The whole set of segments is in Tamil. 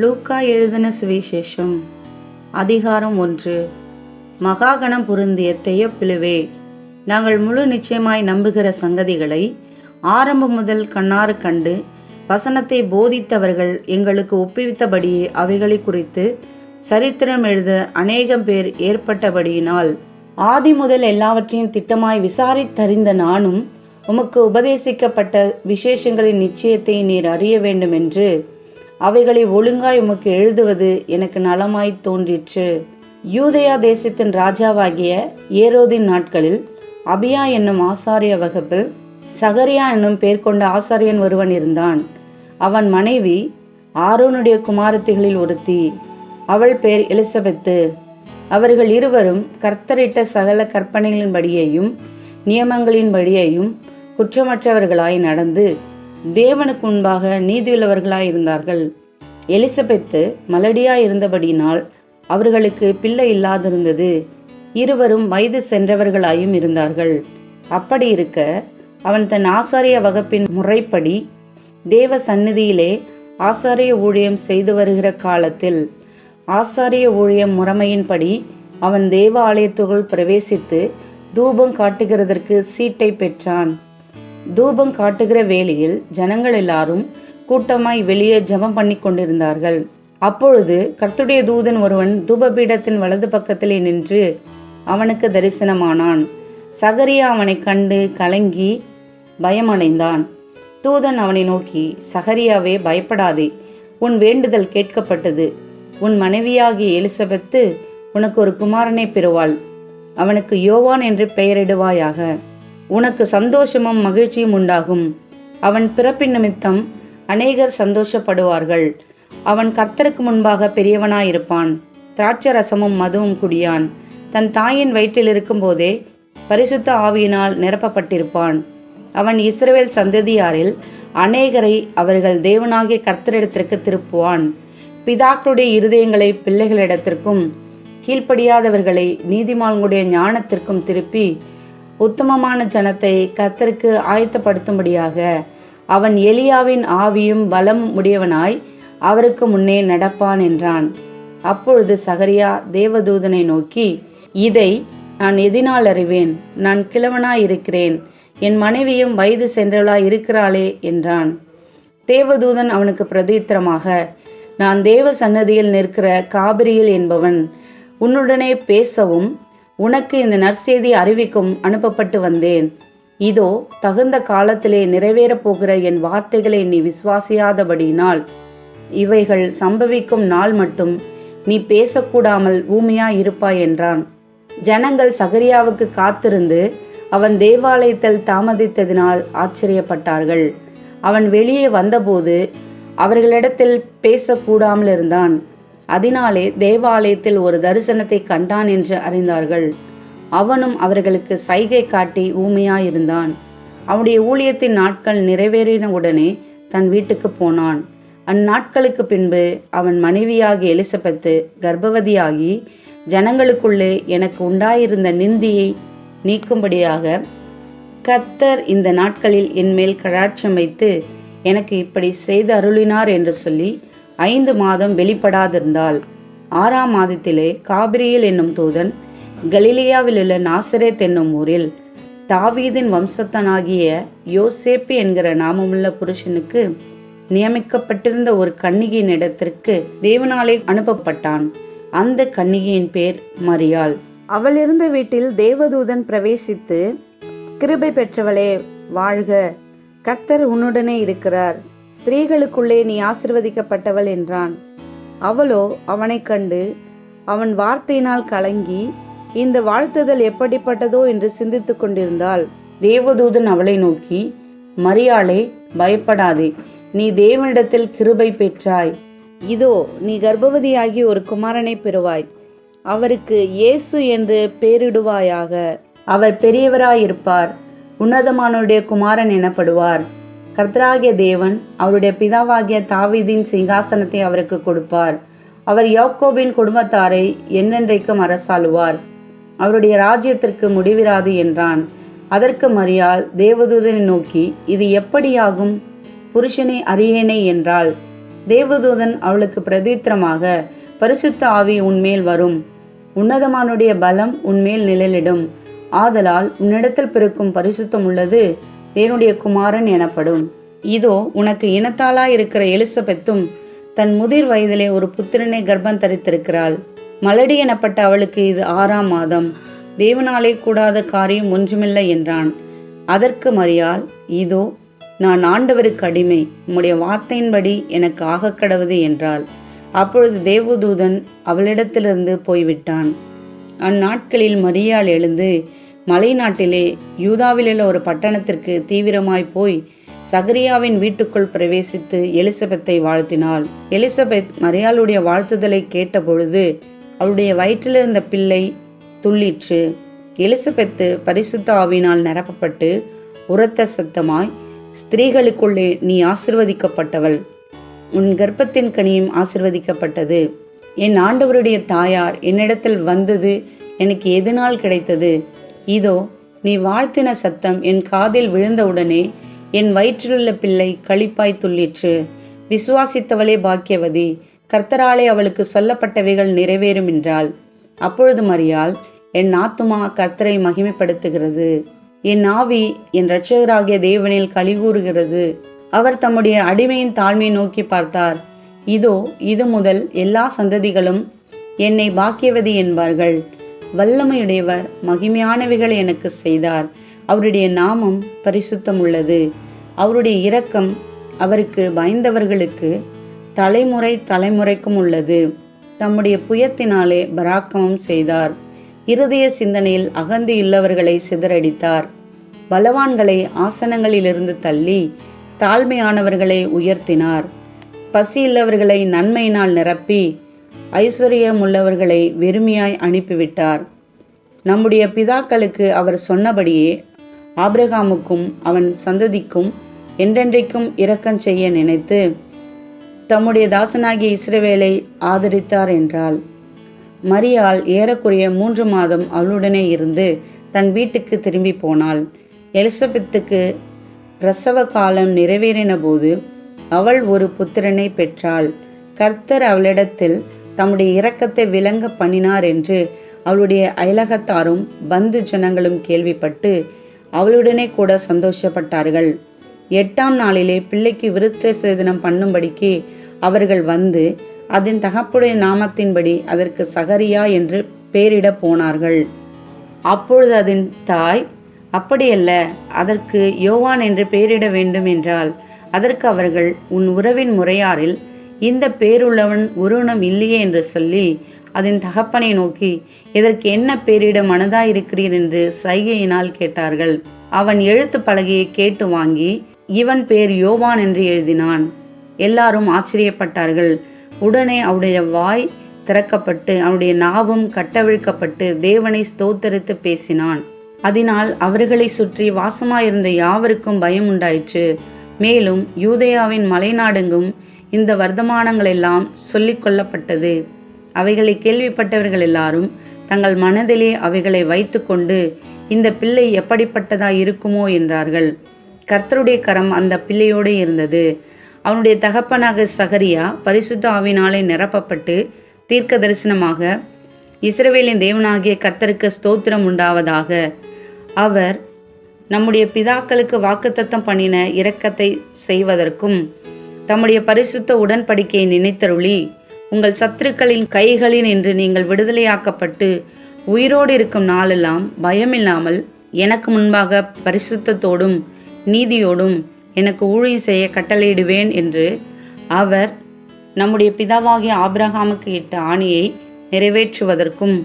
லூக்கா எழுதின சுவிசேஷம் அதிகாரம் 1. மகாகணம் பொருந்திய தெய்யப்பிலுவே, நாங்கள் முழு நிச்சயமாய் நம்புகிற சங்கதிகளை ஆரம்பம் முதல் கண்ணாறு கண்டு வசனத்தை போதித்தவர்கள் எங்களுக்கு ஒப்புவித்தபடியே அவைகளை குறித்து சரித்திரம் எழுத அநேகம் பேர் ஏற்பட்டபடியினால் ஆதி முதல் எல்லாவற்றையும் திட்டமாய் விசாரித்தறிந்த நானும் உமக்கு உபதேசிக்கப்பட்ட விசேஷங்களின் நிச்சயத்தை நீர் அறிய வேண்டுமென்று அவைகளை ஒழுங்காய் உமக்கு எழுதுவது எனக்கு நலமாய் தோன்றிற்று. யூதேயா தேசத்தின் ராஜாவாகிய ஏரோதின் நாட்களில் அபியா என்னும் ஆசாரிய வகுப்பில் சகரியா என்னும் பேர் கொண்ட ஆசாரியன் ஒருவன் இருந்தான். அவன் மனைவி ஆரோனுடைய குமாரத்திகளில் ஒருத்தி, அவள் பேர் எலிசபெத்து. அவர்கள் இருவரும் கர்த்தரிட்ட சகல கற்பனைகளின்படியையும் நியமங்களின்படியையும் குற்றமற்றவர்களாய் நடந்து தேவனுக்கு முன்பாக நீதியுள்ளவர்களாய் இருந்தார்கள். எலிசபெத்து மலடியாய் இருந்தபடியினால் அவர்களுக்கு பிள்ளை இல்லாதிருந்தது. இருவரும் வயது சென்றவர்களாயும் இருந்தார்கள். அப்படி இருக்க அவன் தன் ஆசாரிய வகுப்பின் முறைப்படி தேவ சந்நிதியிலே ஆசாரிய ஊழியம் செய்து வருகிற காலத்தில் ஆசாரிய ஊழியம் முறைமையின்படி அவன் தேவ ஆலயத்துக்குள் பிரவேசித்து தூபம் காட்டுகிறதற்கு சீட்டை பெற்றான். தூபம் காட்டுகிற வேளையில் ஜனங்கள் எல்லாரும் கூட்டமாய் வெளியே ஜெபம் பண்ணி கொண்டிருந்தார்கள். அப்பொழுது கர்த்தருடைய தூதன் ஒருவன் தூபபீடத்தின் வலது பக்கத்திலே நின்று அவனுக்கு தரிசனமானான். சகரியா அவனை கண்டு கலங்கி பயமடைந்தான். தூதன் அவனை நோக்கி, சகரியாவே, பயப்படாதே, உன் வேண்டுதல் கேட்கப்பட்டது. உன் மனைவியாகிய எலிசபெத்து உனக்கு ஒரு குமாரனை பெறுவாள். அவனுக்கு யோவான் என்று பெயரிடுவாயாக. உனக்கு சந்தோஷமும் மகிழ்ச்சியும் உண்டாகும். அவன் பிறப்பின் நிமித்தம் அநேகர் சந்தோஷப்படுவார்கள். அவன் கர்த்தருக்கு முன்பாக பெரியவனாயிருப்பான். திராட்சை ரசமும் மதுவும் குடியான். தன் தாயின் வயிற்றில் இருக்கும் போதே பரிசுத்த ஆவியினால் நிரப்பப்பட்டிருப்பான். அவன் இஸ்ரவேல் சந்ததியாரில் அநேகரை அவர்கள் தேவனாகிய கர்த்தரிடத்திற்கு திருப்புவான். பிதாக்களுடைய இருதயங்களை பிள்ளைகளிடத்திற்கும் கீழ்ப்படியாதவர்களை நீதிமான்களுடைய ஞானத்திற்கும் திருப்பி உத்தமமான ஜனத்தை கர்த்தருக்கு ஆயத்தப்படுத்தும்படியாக அவன் எலியாவின் ஆவியும் பலம் உடையவனாய் அவருக்கு முன்னே நடப்பான் என்றான். அப்பொழுது சகரியா தேவதூதனை நோக்கி, இதை நான் எதினால் அறிவேன்? நான் கிழவனாயிருக்கிறேன், என் மனைவியும் வயது சென்றவளாய் இருக்கிறாளே என்றான். தேவதூதன் அவனுக்கு பிரதித்திரமாக, நான் தேவ சன்னதியில் நிற்கிற காபிரியேல் என்பவன் உன்னுடனே பேசவும் உனக்கு இந்த நற்செய்தி அறிவிக்கும் அனுப்பப்பட்டு வந்தேன். இதோ, தகுந்த காலத்திலே நிறைவேறப் போகிற என் வார்த்தைகளை நீ விசுவாசியாதபடியினால் இவைகள் சம்பவிக்கும் நாள் மட்டும் நீ பேசக்கூடாமல் ஊமையாய் இருப்பாய் என்றான். ஜனங்கள் சகரியாவுக்கு காத்திருந்து அவன் தேவாலயத்தில் தாமதித்ததினால் ஆச்சரியப்பட்டார்கள். அவன் வெளியே வந்தபோது அவர்களிடத்தில் பேசக்கூடாமல் இருந்தான். அதனாலே தேவாலயத்தில் ஒரு தரிசனத்தை கண்டான் என்று அறிந்தார்கள். அவனும் அவர்களுக்கு சைகை காட்டி ஊமையாயிருந்தான். அவனுடைய ஊழியத்தின் நாட்கள் நிறைவேறின உடனே தன் வீட்டுக்கு போனான். அந்நாட்களுக்கு பின்பு அவன் மனைவியாகிய எலிசபெத்து கர்ப்பவதியாகி ஜனங்களுக்குள்ளே எனக்கு உண்டாயிருந்த நிந்தியை நீக்கும்படியாக கர்த்தர் இந்த நாட்களில் என்மேல் கடாட்சம் வைத்து எனக்கு இப்படி செய்து அருளினார் என்று சொல்லி 5 மாதம் வெளிப்படாதிருந்தாள். 6ஆம் மாதத்திலே காபிரியேல் என்னும் தூதன் கலிலேயாவில் உள்ள நாசரேத் என்னும் ஊரில் தாவீதின் வம்சத்தனாகிய யோசேப்பு என்கிற நாமமுள்ள புருஷனுக்கு நியமிக்கப்பட்டிருந்த ஒரு கன்னிகையின் இடத்திற்கு தேவனாலே அனுப்பப்பட்டான். அந்த கன்னிகையின் பேர் மரியாள். அவள் இருந்த வீட்டில் தேவதூதன் பிரவேசித்து, கிருபை பெற்றவளே வாழ்க, கர்த்தர் உன்னுடனே இருக்கிறார், ஸ்திரீகளுக்குள்ளே நீ ஆசீர்வதிக்கப்பட்டவள் என்றான். அவளோ அவனை கண்டு அவன் வார்த்தையினால் கலங்கி இந்த வாழ்த்துதல் எப்படிப்பட்டதோ என்று சிந்தித்து கொண்டிருந்தாள். தேவதூதன் அவளை நோக்கி, மரியாளே, பயப்படாதே, நீ தேவனிடத்தில் கிருபை பெற்றாய். இதோ, நீ கர்ப்பவதியாகி ஒரு குமாரனை பெறுவாய். அவருக்கு இயேசு என்று பெயரிடுவாயாக. அவர் பெரியவராயிருப்பார், உன்னதமானுடைய குமாரன் எனப்படுவார். கர்த்தராகிய தேவன் அவருடைய பிதாவாகிய தாவீதின் சிங்காசனத்தை அவருக்கு கொடுப்பார். அவர் யாக்கோபின் குடும்பத்தாரை என்னென்றைக்கும் அரசாளுவார். அவருடைய ராஜ்யத்திற்கு முடிவிராது என்றான். அதற்கு மரியாள் தேவதூதனை நோக்கி, இது எப்படியாகும்? புருஷனை அறியேனே என்றாள். தேவதூதன் அவளுக்கு பிரதித்திரமாக, பரிசுத்த ஆவி உன்மேல் வரும், உன்னதமானுடைய பலம் உன்மேல் நிழலிடும், ஆதலால் உன்னிடத்தில் பிறக்கும் பரிசுத்தம் உள்ளது தேவனுடைய குமாரன் எனப்படும். இதோ உனக்கு இனத்தாளாயிருக்கிற எலிசபெத்தும் தன் முதிர் வயதிலே ஒரு புத்திரனை கர்ப்பம் தரித்திருக்கிறாள். மலடி எனப்பட்ட அவளுக்கு இது 6ஆம் மாதம், தேவனாலே கூடாத காரியம் ஒன்றுமில்லை என்றான். அதற்கு மரியாள், இதோ நான் ஆண்டவருக்கு அடிமை, உம்முடைய வார்த்தையின்படி எனக்கு ஆகக்கடவது என்றாள். அப்பொழுது தேவதூதன் அவளிடத்திலிருந்து போய்விட்டான். அந்நாட்களில் மரியாள் எழுந்து மலை நாட்டிலே யூதாவிலுள்ள ஒரு பட்டணத்திற்கு தீவிரமாய் போய் சகரியாவின் வீட்டுக்குள் பிரவேசித்து எலிசபெத்தை வாழ்த்தினாள். எலிசபெத் மரியாளுடைய வாழ்த்துதலை கேட்டபொழுது அவளுடைய வயிற்றிலிருந்த பிள்ளை துள்ளிற்று. எலிசபெத்து பரிசுத்த ஆவியினால் நிரப்பப்பட்டு உரத்த சத்தமாய், ஸ்திரீகளுக்குள்ளே நீ ஆசிர்வதிக்கப்பட்டவள், உன் கர்ப்பத்தின் கனியும் ஆசிர்வதிக்கப்பட்டது. என் ஆண்டவருடைய தாயார் என்னிடத்தில் வந்தது எனக்கு எதனால் கிடைத்தது? இதோ நீ வாழ்த்தின சத்தம் என் காதில் விழுந்தவுடனே என் வயிற்றிலுள்ள பிள்ளை களிப்பாய் துள்ளிற்று. விசுவாசித்தவளே பாக்கியவதி, கர்த்தராலே அவளுக்கு சொல்லப்பட்டவைகள் நிறைவேறும் என்றாள். அப்பொழுது மரியாள், என் ஆத்துமா கர்த்தரை மகிமைப்படுத்துகிறது, என் ஆவி என் இரட்சகராகிய தேவனில் களிகூறுகிறது. அவர் தம்முடைய அடிமையின் தாழ்மையை நோக்கி பார்த்தார். இதோ இது முதல் எல்லா சந்ததிகளும் என்னை பாக்கியவதி என்பார்கள். வல்லமையுடையவர் மகிமையானவைகளை எனக்கு செய்தார். அவருடைய நாமம் பரிசுத்தம் உள்ளது. அவருடைய இரக்கம் அவருக்கு பயந்தவர்களுக்கு தலைமுறை தலைமுறைக்கும் உள்ளது. தம்முடைய புயத்தினாலே பராக்கிரமம் செய்தார். இருதய சிந்தனையில் அகந்தியுள்ளவர்களை சிதறடித்தார். பலவான்களை ஆசனங்களிலிருந்து தள்ளி தாழ்மையானவர்களை உயர்த்தினார். பசியுள்ளவர்களை நன்மையினால் நிரப்பி ஐஸ்வர்யமுள்ளவர்களை வெறுமையாய் அனுப்பிவிட்டார். நம்முடைய பிதாக்களுக்கு அவர் சொன்னபடியே ஆபிரகாமுக்கும் அவன் சந்ததிக்கும் என்றென்றைக்கும் இரக்கம் செய்ய நினைத்து தம்முடைய தாசனாகிய இஸ்ரவேலை ஆதரித்தார் என்றாள். மரியாள் ஏறக்குறைய 3 மாதம் அவளுடனே இருந்து தன் வீட்டுக்கு திரும்பி போனாள். எலிசபெத்துக்கு பிரசவ காலம் நிறைவேறின போது அவள் ஒரு புத்திரனை பெற்றாள். கர்த்தர் அவளிடத்தில் தம்முடைய இரக்கத்தை விளங்க பண்ணினார் என்று அவளுடைய அயலகத்தாரும் பந்து ஜனங்களும் கேள்விப்பட்டு அவளுடனே கூட சந்தோஷப்பட்டார்கள். 8ஆம் நாளிலே பிள்ளைக்கு விருத்த சேதனம் பண்ணும்படிக்கு அவர்கள் வந்து அதன் தகப்புடைய நாமத்தின்படி அதற்கு சகரியா என்று பெயரிட போனார்கள். அப்பொழுது அதன் தாய், அப்படியல்ல, அதற்கு யோவான் என்று பெயரிட வேண்டும் என்றால். அதற்கு அவர்கள், உன் உறவின் முறையாரில் இந்த பேருள்ளவன் ஒருவனும் இல்லையே என்று சொல்லி அதன் தகப்பனை நோக்கி, இதற்கு என்ன பேரிட மனதாயிருக்கிறீர் என்று சைகையினால் கேட்டார்கள். அவன் எழுத்து பலகையை கேட்டு வாங்கி இவன் பேர் யோவான் என்று எழுதினான். எல்லாரும் ஆச்சரியப்பட்டார்கள். உடனே அவருடைய வாய் திறக்கப்பட்டு அவனுடைய நாவும் கட்டவிழ்க்கப்பட்டு தேவனை ஸ்தோத்தரித்து பேசினான். அதனால் அவர்களை சுற்றி வாசமாயிருந்த யாவருக்கும் பயம் உண்டாயிற்று. மேலும் யூதேயாவின் மலைநாடெங்கும் இந்த வர்த்தமானங்களெல்லாம் சொல்லிக் கொள்ளப்பட்டது. அவைகளை கேள்விப்பட்டவர்கள் எல்லாரும் தங்கள் மனதிலே அவைகளை வைத்து கொண்டு, இந்த பிள்ளை எப்படிப்பட்டதாய் இருக்குமோ என்றார்கள். கர்த்தருடைய கரம் அந்த பிள்ளையோடு இருந்தது. அவனுடைய தகப்பனாக சகரியா பரிசுத்த ஆவியினாலே நிரப்பப்பட்டு தீர்க்க தரிசனமாக, இஸ்ரவேலின் தேவனாகிய கர்த்தருக்கு ஸ்தோத்திரம் உண்டாவதாக, அவர் நம்முடைய பிதாக்களுக்கு வாக்குத்தத்தம் பண்ணின இரக்கத்தை செய்வதற்கும் தம்முடைய பரிசுத்த உடன்படிக்கையை நினைத்தருளி உங்கள் சத்துருக்களின் கைகளில் நின்று நீங்கள் விடுதலையாக்கப்பட்டு உயிரோடு இருக்கும் நாளெல்லாம் பயமில்லாமல் எனக்கு முன்பாக பரிசுத்தத்தோடும் நீதியோடும் எனக்கு ஊழியம் செய்ய கட்டளையிடுவேன் என்று அவர் நம்முடைய பிதாவாகிய ஆபிரகாமுக்கு இட்ட ஆணையை நிறைவேற்றுவதற்கும்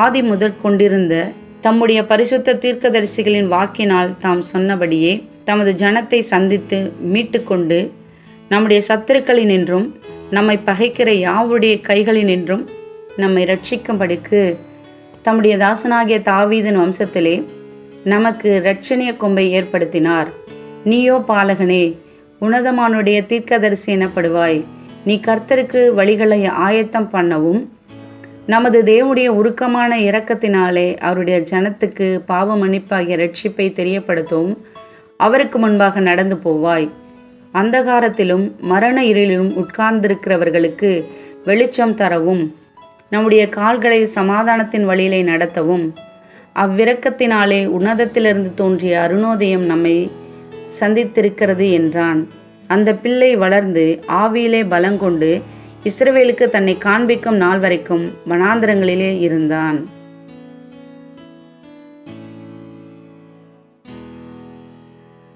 ஆதி முதற் கொண்டிருந்த தம்முடைய பரிசுத்த தீர்க்கதரிசிகளின் வாக்கினால் தாம் சொன்னபடியே தமது ஜனத்தை சந்தித்து மீட்டு கொண்டு நம்முடைய சத்துருக்களினின்றும் நம்மை பகைக்கிற யாவுடைய கைகளினின்றும் நம்மை ரட்சிக்கும்படிக்கு தம்முடைய தாசனாகிய தாவீதின் வம்சத்திலே நமக்கு இரட்சணிய கொம்பை ஏற்படுத்தினார். நீயோ பாலகனே, உன்னதமானுடைய தீர்க்கதரிசி எனப்படுவாய். நீ கர்த்தருக்கு வழிகளை ஆயத்தம் பண்ணவும் நமது தேவனுடைய உருக்கமான இரக்கத்தினாலே அவருடைய ஜனத்துக்கு பாவ மன்னிப்பாகிய இரட்சிப்பை தெரியப்படுத்தவும் அவருக்கு முன்பாக நடந்து போவாய். அந்தகாரத்திலும் மரண இருளிலும் உட்கார்ந்திருக்கிறவர்களுக்கு வெளிச்சம் தரவும், நம்முடைய கால்களை சமாதானத்தின் வழியிலே நடத்தவும், அவ்விரக்கத்தினாலே உன்னதத்திலிருந்து தோன்றிய அருணோதயம் நம்மை சந்தித்திருக்கிறது என்றான். அந்த பிள்ளை வளர்ந்து ஆவியிலே பலங்கொண்டு இஸ்ரவேலுக்கு தன்னை காண்பிக்கும் நாள் வரைக்கும் வனாந்தரங்களிலே இருந்தான்.